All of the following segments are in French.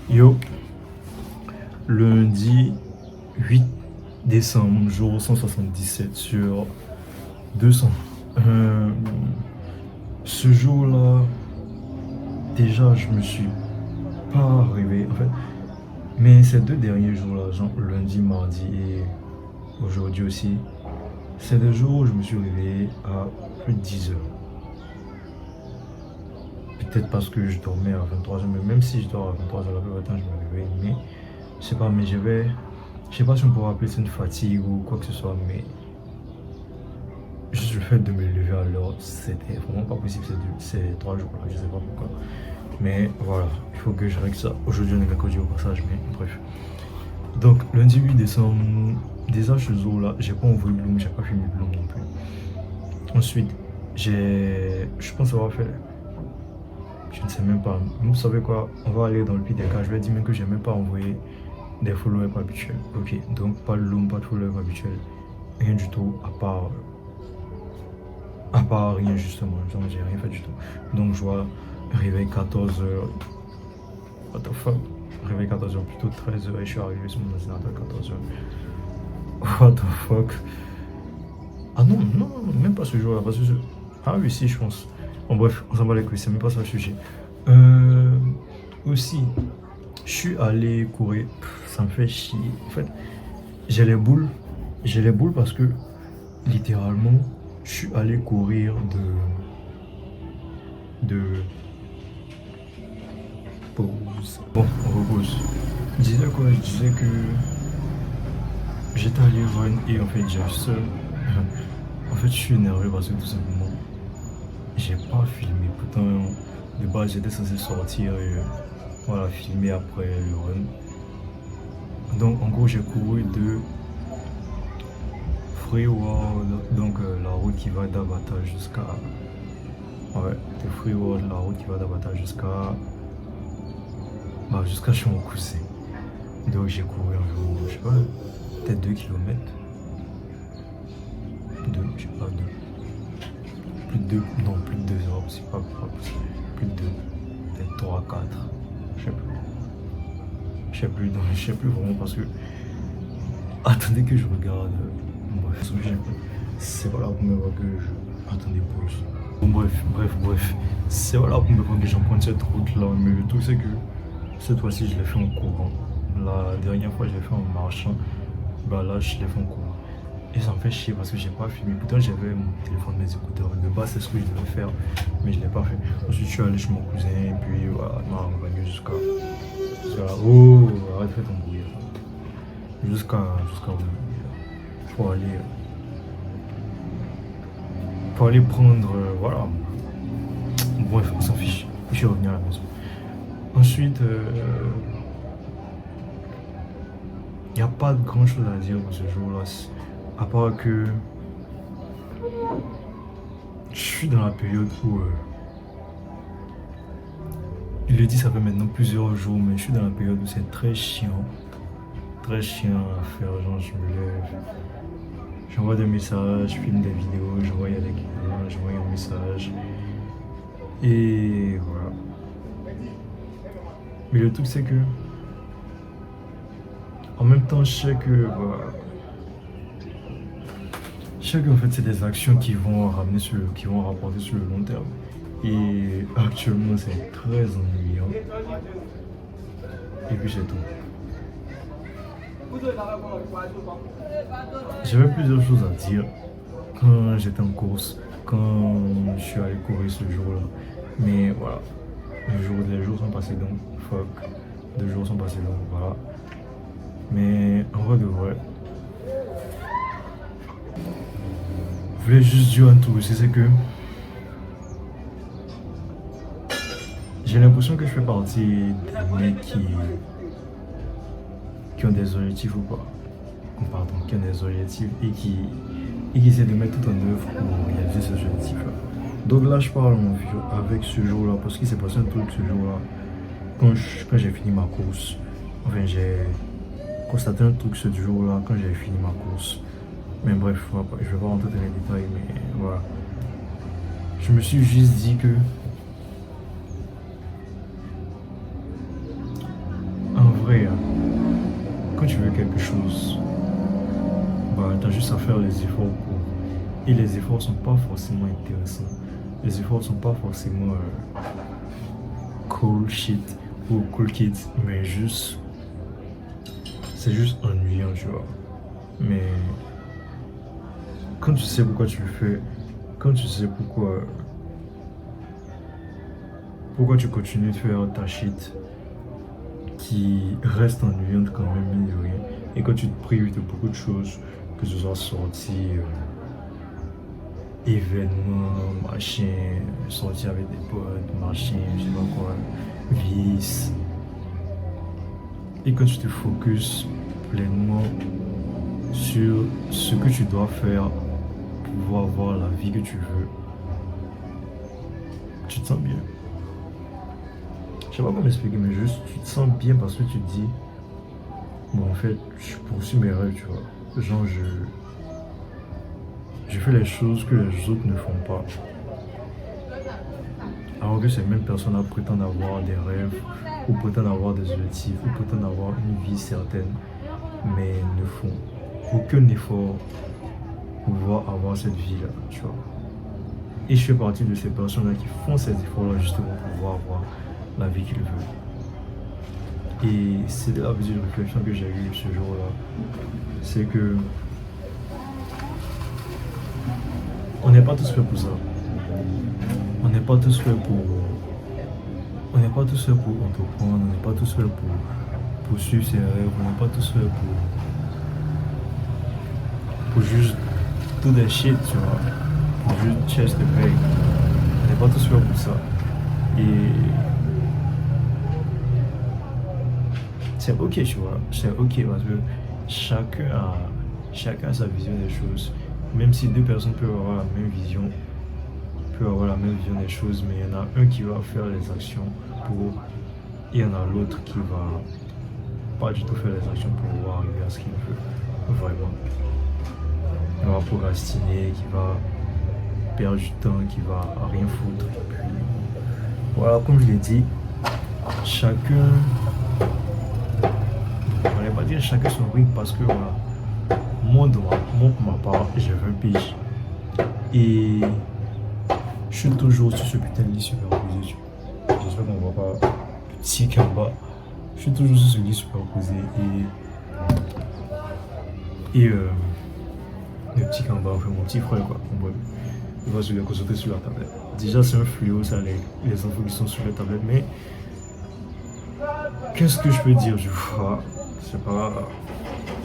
Yo, lundi 8 décembre, jour 177 sur 200. Euh, Ce jour-là, déjà, je me suis pas réveillé, en fait. Mais ces deux derniers jours-là, genre lundi, mardi et aujourd'hui aussi, c'est des jours où je me suis réveillé à plus de 10 heures. Peut-être parce que je dormais à 23 heures, mais même si je dors à 23 heures, la plupart du temps, je me réveille. Mais je sais pas, mais je sais pas si on pourrait appeler ça une fatigue ou quoi que ce soit, mais juste le fait de me lever à l'heure, c'était vraiment pas possible ces 3 jours-là, je sais pas pourquoi. Mais voilà, il faut que je règle ça. Aujourd'hui, on est mercredi au passage, mais bref. Donc, lundi 8 décembre, déjà ce jour-là, j'ai pas envoyé de Bloom, j'ai pas filmé Bloom non plus. Ensuite, je pense avoir fait, je ne sais même pas, vous savez quoi, on va aller dans le pire des cas, je vais dire même que j'ai même pas envoyé des followers habituels. Ok, donc pas de Bloom, pas de followers habituels, rien du tout, à part rien justement, genre j'ai rien fait du tout. Donc je vois réveil 14 heures, what the fuck, réveil 14 heures, plutôt 13 heures et je suis arrivé sur mon ordinateur 14 heures. What the fuck. Ah non, non, non, même pas ce jour-là, parce que ah oui, si, je pense. Bon bref, on s'en bat les couilles, c'est même pas ça le sujet. Euh, Aussi, je suis allé courir, ça me fait chier. En fait, j'ai les boules, j'ai les boules parce que littéralement, je suis allé courir de pause. Bon, on repose. Je disais quoi? Je disais que j'étais allé run et en fait, j'ai juste. En fait, je suis énervé parce que tout simplement, j'ai pas filmé. Pourtant, de base, j'étais censé sortir et voilà, filmer après le run. Donc, en gros, j'ai couru de Freeworld, donc la route qui va d'Avatar jusqu'à. Ouais, de Freeworld, la route qui va d'Avatar jusqu'à. Bah, jusqu'à chez mon cousin. Donc, j'ai couru environ, je sais pas, peut-être 2 kilomètres. 2, je sais pas, 2. Plus de 2, non, plus de 2 heures, c'est pas possible. Plus de 2, peut-être 3, 4, je sais plus. Je sais plus vraiment parce que. Attendez que je regarde. Bref, c'est pas la première fois que je. Attendez, pause. Bon, bref. C'est pas la première fois que j'emprunte cette route-là, mais le truc c'est que cette fois-ci je l'ai fait en courant. La dernière fois je l'ai fait en marchant, bah là je l'ai fait en courant. Et ça me fait chier parce que j'ai pas filmé. Pourtant j'avais mon téléphone, mes écouteurs. De base c'est ce que je devais faire, mais je l'ai pas fait. Ensuite je suis allé chez mon cousin, et puis voilà, il m'a accompagné jusqu'à. Oh, arrête de faire ton bruit. Jusqu'à où pour aller prendre voilà, bref on s'en fiche, je suis revenu à la maison. Ensuite il n'y a pas de grand chose à dire pour ce jour là, à part que je suis dans la période où il le dit, ça fait maintenant plusieurs jours, mais je suis dans la période où c'est très chiant à faire. Genre je me lève, j'envoie des messages, je filme des vidéos, j'envoie des clients, j'envoie un message. Et voilà. Mais le truc c'est que en même temps je sais que voilà, je sais qu'en fait c'est des actions qui vont qui vont rapporter sur le long terme. Et actuellement c'est très ennuyant. Et puis c'est tout. J'avais plusieurs choses à dire quand j'étais en course, quand je suis allé courir ce jour-là. Mais voilà, les jours sont passés donc, fuck, 2 jours sont passés donc, voilà. Mais en vrai de vrai, je voulais juste dire un truc aussi, c'est que j'ai l'impression que je fais partie des mecs qui ont des objectifs ou pas. Pardon, qui ont des objectifs et qui essaient de mettre tout en œuvre pour réaliser ces objectifs-là. Donc là, je parle mon vieux avec ce jour-là, parce qu'il s'est passé un truc ce jour-là. Quand j'ai fini ma course, enfin j'ai constaté un truc ce jour-là quand j'ai fini ma course. Mais bref, je vais pas rentrer dans les détails, mais voilà. Je me suis juste dit que vrai, hein, quand tu veux quelque chose, bah, tu as juste à faire les efforts pour. Et les efforts sont pas forcément intéressants. Les efforts sont pas forcément cool shit ou cool kids, mais juste. C'est juste ennuyant, tu vois. Mais quand tu sais pourquoi tu le fais, quand tu sais pourquoi tu continues de faire ta shit qui reste ennuyante quand même, mine de rien, et quand tu te prives de beaucoup de choses, que ce soit sortie, événements, machin, sortir avec des potes, machin, je sais pas quoi, vice, et quand tu te focuses pleinement sur ce que tu dois faire pour pouvoir avoir la vie que tu veux, tu te sens bien. Je sais pas comment expliquer, mais juste tu te sens bien parce que tu te dis, bon en fait, je poursuis mes rêves, tu vois. Genre je fais les choses que les autres ne font pas. Alors que ces mêmes personnes prétendent avoir des rêves, ou prétendent avoir des objectifs, ou prétendent avoir une vie certaine, mais ne font aucun effort pour pouvoir avoir cette vie-là, tu vois. Et je fais partie de ces personnes-là qui font ces efforts-là justement pour pouvoir avoir la vie qu'ils veulent. Et c'est de la petite réflexion que j'ai eue ce jour-là. C'est que on n'est pas tous faits pour ça. On n'est pas tous faits pour. On n'est pas tous faits pour entreprendre, on n'est pas tous faits pour poursuivre ses rêves, on n'est pas tous faits pour juste tout des shit, tu vois. Pour juste chase the pay. On n'est pas tous faits pour ça. Et c'est ok, tu vois. C'est ok parce que chacun a sa vision des choses. Même si deux personnes peuvent avoir la même vision, des choses, mais il y en a un qui va faire les actions pour. Et il y en a l'autre qui va pas du tout faire les actions pour pouvoir arriver à ce qu'il veut. Vraiment. Il va procrastiner, qui va perdre du temps, qui va rien foutre. Et puis, voilà, comme je l'ai dit, chacun. On va pas dire chacun son rythme parce que voilà. Moi, pour ma part, j'ai 20 piges. Et je suis toujours sur ce putain de lit superposé. J'espère qu'on ne voit pas le petit en bas. Je suis toujours sur ce lit superposé. Et le petit en bas, enfin mon petit frère, quoi. Il va se concentrer sur la tablette. Déjà, c'est un fléau, ça, les enfants qui sont sur la tablette. Mais qu'est-ce que je peux dire du vois? C'est pas.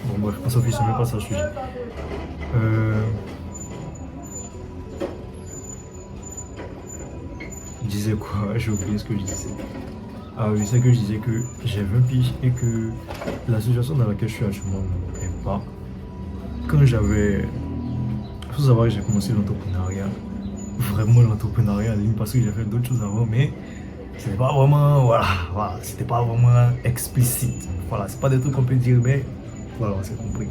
Bon, bref, on s'en fiche, c'est même pas ça le sujet. Je disais quoi? J'ai oublié ce que je disais. Ah oui, c'est que je disais que j'ai 20 piges et que la situation dans laquelle je suis actuellement ne me plaît pas. Quand j'avais. Il faut savoir que j'ai commencé l'entrepreneuriat. Vraiment l'entrepreneuriat, parce que j'ai fait d'autres choses avant, mais c'était pas vraiment. Voilà, c'était pas vraiment explicite. Voilà, c'est pas des trucs qu'on peut dire, mais voilà, on s'est compris.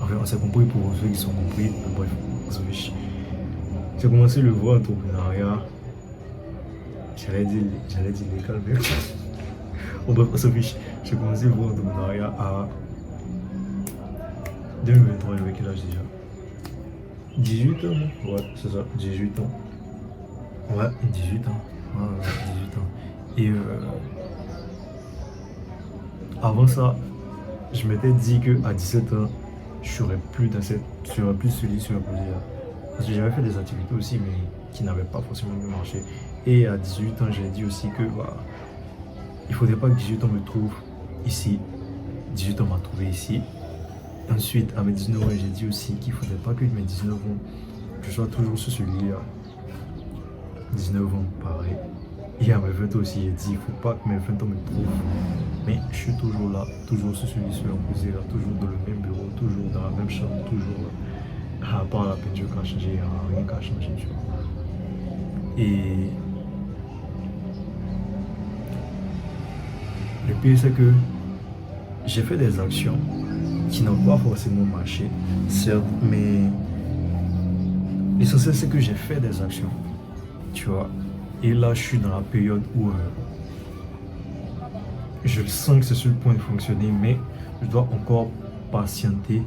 Enfin, on s'est compris pour ceux qui sont compris. Bref, on se fiche. J'ai commencé le vrai entrepreneuriat. J'allais dire légal, mais. Bon, bref, on se fiche. J'ai commencé le vrai entrepreneuriat à 2023, j'avais quel âge déjà? 18 ans, non? Ouais, c'est ça, 18 ans. Ouais, 18 ans. Ouais, 18 ans. Et avant ça, je m'étais dit qu'à 17 ans, je serais plus celui sur la position. Parce que j'avais fait des activités aussi, mais qui n'avaient pas forcément bien marché. Et à 18 ans, j'ai dit aussi que il ne faudrait pas que 18 ans me trouve ici. 18 ans m'a trouvé ici. Ensuite, à mes 19 ans, j'ai dit aussi qu'il ne faudrait pas que mes 19 ans, je sois toujours sur ce lit-là. 19 ans, pareil. Et à mes 20 ans aussi, j'ai dit qu'il ne faut pas que mes 20 ans me trouvent. Mais je suis toujours là, toujours sur ce lit superposé là, toujours dans le même bureau, toujours dans la même chambre, toujours à part la peinture qui a changé, il n'y a rien qui a changé, tu vois. Et le pire, c'est que j'ai fait des actions qui n'ont pas forcément marché, certes, mais l'essentiel c'est que j'ai fait des actions, tu vois. Et là, je suis dans la période où je le sens que c'est sur le point de fonctionner, mais je dois encore patienter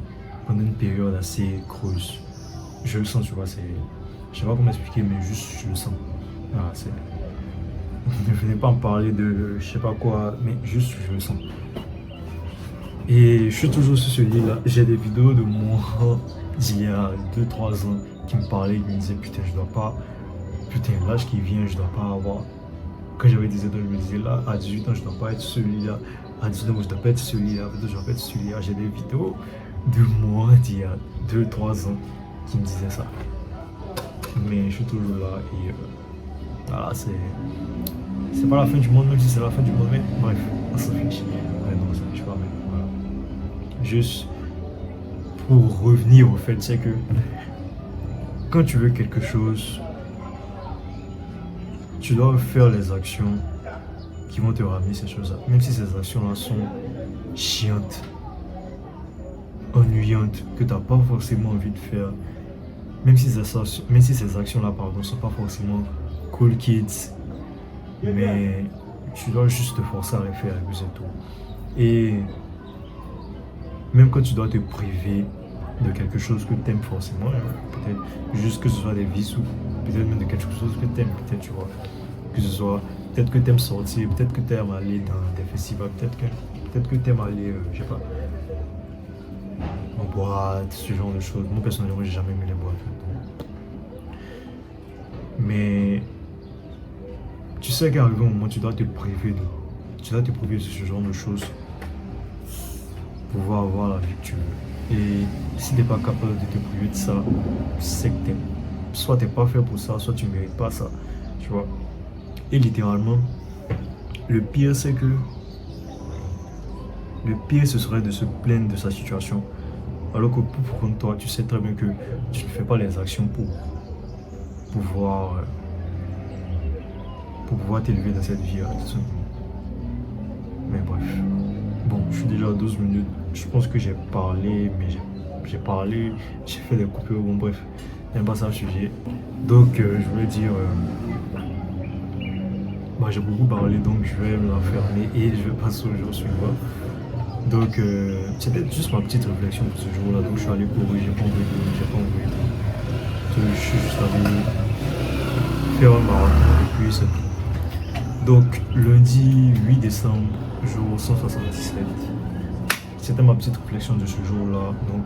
pendant une période assez creuse. Je le sens, tu vois, c'est... Je sais pas comment expliquer, mais juste je le sens. Voilà, c'est... Ne venez pas me parler de je sais pas quoi, mais juste je le sens. Et je suis toujours sur ce lit-là. J'ai des vidéos de moi d'il y a 2-3 ans qui me parlaient, qui me disaient putain, je dois pas. Putain, l'âge qui vient, je dois pas avoir. Quand j'avais 17 ans, je me disais là, à 18 ans, je dois pas être celui-là. À 18 ans, je dois pas être celui-là. À 22 ans, je dois pas être celui-là. J'ai des vidéos de moi d'il y a 2-3 ans qui me disaient ça. Mais je suis toujours là et voilà, c'est pas la fin du monde, même si c'est la fin du monde, mais bref, on s'en fiche. Ouais, non, ça fiche pas, mais voilà. Juste pour revenir au fait, c'est que quand tu veux quelque chose, tu dois faire les actions qui vont te ramener ces choses-là. Même si ces actions-là sont chiantes, ennuyantes, que tu n'as pas forcément envie de faire. Même si ces actions-là, pardon, ne sont pas forcément cool kids, mais tu dois juste te forcer à les faire, et puis c'est tout. Et même quand tu dois te priver de quelque chose que tu aimes forcément, peut-être juste que ce soit des vices ou peut-être même de quelque chose que tu aimes, peut-être, tu vois, que ce soit, peut-être que tu aimes sortir, peut-être que tu aimes aller dans des festivals, peut-être que tu aimes aller, je sais pas, en boîte, ce genre de choses. Moi, personnellement, j'ai jamais aimé les boîtes. Mais tu sais qu'arrivé un moment, tu dois te priver de ce genre de choses pour pouvoir avoir la vie que tu veux. Et si tu n'es pas capable de te priver de ça, c'est que soit tu n'es pas fait pour ça, soit tu ne mérites pas ça. Tu vois. Et littéralement, le pire, c'est que le pire, ce serait de se plaindre de sa situation. Alors que pour contre toi, tu sais très bien que tu ne fais pas les actions pour pouvoir t'élever dans cette vie-là, tout simplement. Mais bref. Bon, je suis déjà à 12 minutes. Je pense que j'ai parlé, mais j'ai fait des coupures. Bon, bref, j'aime pas ça le sujet. Donc, je voulais dire, j'ai beaucoup parlé, donc je vais me l'enfermer et je vais passer au jour suivant. Donc, c'était juste ma petite réflexion pour ce jour-là. Donc, je suis allé courir, j'ai pas envoyé tout. Je suis juste allé faire un marathon et puis c'est tout. Donc, lundi 8 décembre, jour 177. C'était ma petite réflexion de ce jour-là. Donc,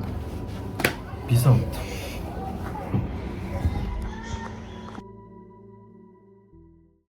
peace out.